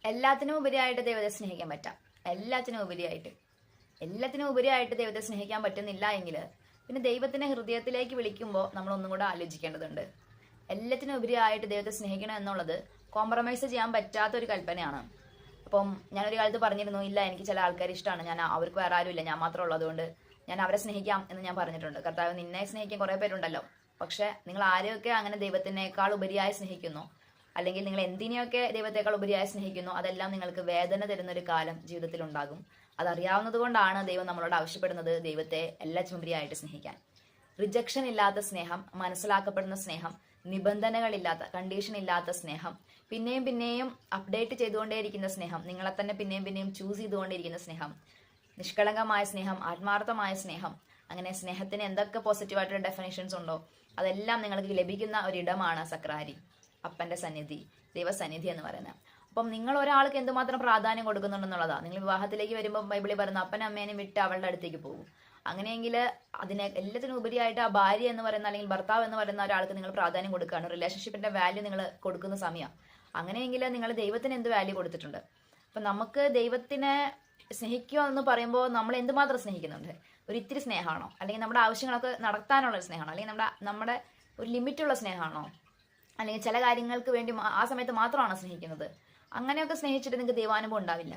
എല്ലാത്തിനും ഉപരിയായിട്ട് ദൈവത്തെ സ്നേഹിക്കാൻ പറ്റാം. എല്ലാത്തിനും ഉപരിയായിട്ട് ദൈവത്തെ സ്നേഹിക്കാൻ പറ്റുന്നില്ല എങ്കിൽ പിന്നെ ദൈവത്തിനെ ഹൃദയത്തിലേക്ക് വിളിക്കുമ്പോൾ നമ്മൾ ഒന്നും കൂടെ ആലോചിക്കേണ്ടതുണ്ട്. എല്ലാത്തിനും ഉപരിയായിട്ട് ദൈവത്തെ സ്നേഹിക്കണം എന്നുള്ളത് കോംപ്രമൈസ് ചെയ്യാൻ പറ്റാത്ത ഒരു കൽപ്പനയാണ്. അപ്പം ഞാനൊരു കാലത്ത് പറഞ്ഞിരുന്നു, ഇല്ല എനിക്ക് ചില ആൾക്കാർ ഇഷ്ടമാണ്, ഞാൻ അവർക്ക് വേറെ ആരുമില്ല, ഞാൻ മാത്രം ഉള്ളതുകൊണ്ട് ഞാൻ അവരെ സ്നേഹിക്കാം എന്ന് ഞാൻ പറഞ്ഞിട്ടുണ്ട്. കർത്താവ് നിന്നെ സ്നേഹിക്കാൻ കുറേ പേരുണ്ടല്ലോ, പക്ഷെ നിങ്ങൾ ആരെയൊക്കെ അങ്ങനെ ദൈവത്തിനേക്കാൾ ഉപരിയായി സ്നേഹിക്കുന്നു, അല്ലെങ്കിൽ നിങ്ങൾ എന്തിനെയൊക്കെ ദൈവത്തെക്കാൾ ഉപരിയായി സ്നേഹിക്കുന്നു, അതെല്ലാം നിങ്ങൾക്ക് വേദന തരുന്നൊരു കാലം ജീവിതത്തിൽ ഉണ്ടാകും. അതറിയാവുന്നത് കൊണ്ടാണ് ദൈവം നമ്മളോട് ആവശ്യപ്പെടുന്നത് ദൈവത്തെ എല്ലാറ്റിനും ഉപരിയായിട്ട് സ്നേഹിക്കാൻ. റിജക്ഷൻ ഇല്ലാത്ത സ്നേഹം, മനസ്സിലാക്കപ്പെടുന്ന സ്നേഹം, നിബന്ധനകളില്ലാത്ത, കണ്ടീഷൻ ഇല്ലാത്ത സ്നേഹം, പിന്നെയും പിന്നെയും അപ്ഡേറ്റ് ചെയ്തുകൊണ്ടേയിരിക്കുന്ന സ്നേഹം, നിങ്ങളെ തന്നെ പിന്നെയും പിന്നെയും ചൂസ് ചെയ്തുകൊണ്ടിരിക്കുന്ന സ്നേഹം, നിഷ്കളങ്കമായ സ്നേഹം, ആത്മാർത്ഥമായ സ്നേഹം, അങ്ങനെ സ്നേഹത്തിന് എന്തൊക്കെ പോസിറ്റീവായിട്ടുള്ള ഡെഫിനേഷൻസ് ഉണ്ടോ അതെല്ലാം നിങ്ങൾക്ക് ലഭിക്കുന്ന ഒരിടമാണ് സക്രാരി, അപ്പന്റെ സന്നിധി, ദൈവസന്നിധി എന്ന് പറയുന്നത്. അപ്പം നിങ്ങൾ ഒരാൾക്ക് എന്തുമാത്രം പ്രാധാന്യം കൊടുക്കുന്നുണ്ടെന്നുള്ളതാണ്. നിങ്ങൾ വിവാഹത്തിലേക്ക് വരുമ്പോൾ ബൈബിളിൽ പറയുന്ന അപ്പനും അമ്മേനും വിട്ട് അവളുടെ അടുത്തേക്ക് പോകും. അങ്ങനെയെങ്കിൽ അതിനെ എല്ലാത്തിനും ഉപരിയായിട്ട് ആ ഭാര്യ എന്ന് പറയുന്ന അല്ലെങ്കിൽ ഭർത്താവ് എന്ന് പറയുന്ന ഒരാൾക്ക് നിങ്ങൾ പ്രാധാന്യം കൊടുക്കുകയാണ്. റിലേഷൻഷിപ്പിന്റെ വാല്യൂ നിങ്ങൾ കൊടുക്കുന്ന സമയം. അങ്ങനെയെങ്കിൽ നിങ്ങൾ ദൈവത്തിന് എന്ത് വാല്യൂ കൊടുത്തിട്ടുണ്ട്? അപ്പം നമുക്ക് ദൈവത്തിനെ സ്നേഹിക്കുക എന്ന് പറയുമ്പോൾ നമ്മൾ എന്തുമാത്രം സ്നേഹിക്കുന്നുണ്ട്? ഒരു ഇത്തിരി സ്നേഹമാണോ, അല്ലെങ്കിൽ നമ്മുടെ ആവശ്യങ്ങളൊക്കെ നടത്താനുള്ള ഒരു സ്നേഹമാണോ, അല്ലെങ്കിൽ നമ്മുടെ ഒരു ലിമിറ്റുള്ള സ്നേഹമാണോ, അല്ലെങ്കിൽ ചില കാര്യങ്ങൾക്ക് വേണ്ടി ആ സമയത്ത് മാത്രമാണോ സ്നേഹിക്കുന്നത്? അങ്ങനെയൊക്കെ സ്നേഹിച്ചിട്ട് നിങ്ങൾക്ക് ദൈവാനുഭവം ഉണ്ടാവില്ല.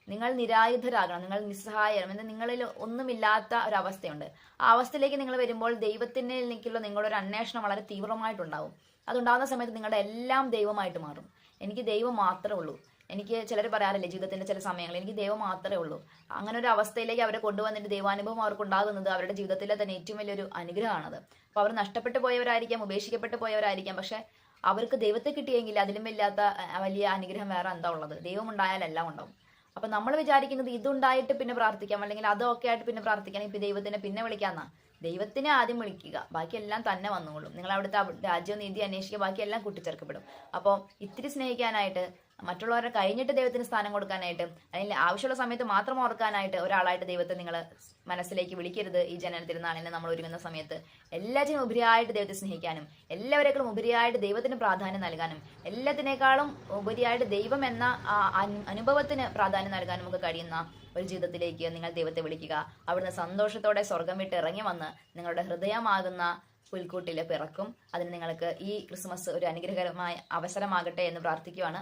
നിങ്ങൾ നിരായുധരാകണം, നിങ്ങൾ നിസ്സഹായം, എന്ന് നിങ്ങളിൽ ഒന്നുമില്ലാത്ത ഒരവസ്ഥയുണ്ട്. ആ അവസ്ഥയിലേക്ക് നിങ്ങൾ വരുമ്പോൾ ദൈവത്തിലേക്കുള്ള നിങ്ങളുടെ ഒരു അന്വേഷണം വളരെ തീവ്രമായിട്ടുണ്ടാവും. അതുണ്ടാകുന്ന സമയത്ത് നിങ്ങളുടെ എല്ലാം ദൈവമായിട്ട് മാറും. എനിക്ക് ദൈവം മാത്രമേ ഉള്ളൂ. എനിക്ക് ചിലർ പറയാറില്ലേ ജീവിതത്തിന്റെ ചില സമയങ്ങളിൽ എനിക്ക് ദൈവം മാത്രമേ ഉള്ളൂ. അങ്ങനെ ഒരു അവസ്ഥയിലേക്ക് അവരെ കൊണ്ടുവന്നിട്ട് ദൈവാനുഭവം അവർക്ക് ഉണ്ടാകുന്നത് അവരുടെ ജീവിതത്തിലെ തന്നെ ഏറ്റവും വലിയൊരു അനുഗ്രഹമാണത്. അപ്പോൾ അവർ നഷ്ടപ്പെട്ടു പോയവരായിരിക്കാം, ഉപേക്ഷിക്കപ്പെട്ടു പോയവരായിരിക്കാം, പക്ഷെ അവർക്ക് ദൈവത്തെ കിട്ടിയെങ്കിൽ അതിലും വലിയ അനുഗ്രഹം വേറെ എന്താ ഉള്ളത്? ദൈവം ഉണ്ടായാൽ എല്ലാം ഉണ്ടാവും. അപ്പൊ നമ്മൾ വിചാരിക്കുന്നത് ഇതുണ്ടായിട്ട് പിന്നെ പ്രാർത്ഥിക്കാം, അല്ലെങ്കിൽ അതൊക്കെ ആയിട്ട് പിന്നെ പ്രാർത്ഥിക്കാം, ഇപ്പൊ ദൈവത്തിനെ പിന്നെ വിളിക്കാന്നാ. ദൈവത്തിനെ ആദ്യം വിളിക്കുക, ബാക്കിയെല്ലാം തന്നെ വന്നുകൊള്ളും. നിങ്ങൾ അവിടുത്തെ രാജ്യവും നീതി അന്വേഷിക്കുക, ബാക്കിയെല്ലാം കൂട്ടിച്ചേർക്കപ്പെടും. അപ്പോൾ ഇത്തിരി സ്നേഹിക്കാനായിട്ട്, മറ്റുള്ളവരെ കഴിഞ്ഞിട്ട് ദൈവത്തിന് സ്ഥാനം കൊടുക്കാനായിട്ട്, അല്ലെങ്കിൽ ആവശ്യമുള്ള സമയത്ത് മാത്രം ഓർക്കാനായിട്ട് ഒരാളായിട്ട് ദൈവത്തെ നിങ്ങൾ മനസ്സിലേക്ക് വിളിക്കരുത്. ഈ ജനന തിരുനാളിനെ നമ്മൾ ഒരുങ്ങുന്ന സമയത്ത് എല്ലാറ്റിനും ഉപരിയായിട്ട് ദൈവത്തെ സ്നേഹിക്കാനും, എല്ലാവരേക്കാളും ഉപരിയായിട്ട് ദൈവത്തിന് പ്രാധാന്യം നൽകാനും, എല്ലാത്തിനേക്കാളും ഉപരിയായിട്ട് ദൈവം എന്ന അനുഭവത്തിന് പ്രാധാന്യം നൽകാനും ഒക്കെ കഴിയുന്ന ഒരു ജീവിതത്തിലേക്ക് നിങ്ങൾ ദൈവത്തെ വിളിക്കുക. അവിടുന്ന് സന്തോഷത്തോടെ സ്വർഗം വിട്ട് ഇറങ്ങി വന്ന് നിങ്ങളുടെ ഹൃദയമാകുന്ന പുൽക്കൂട്ടിൽ പിറക്കും. അതിന് നിങ്ങൾക്ക് ഈ ക്രിസ്മസ് ഒരു അനുഗ്രഹകരമായ അവസരമാകട്ടെ എന്ന് പ്രാർത്ഥിക്കുവാണ്.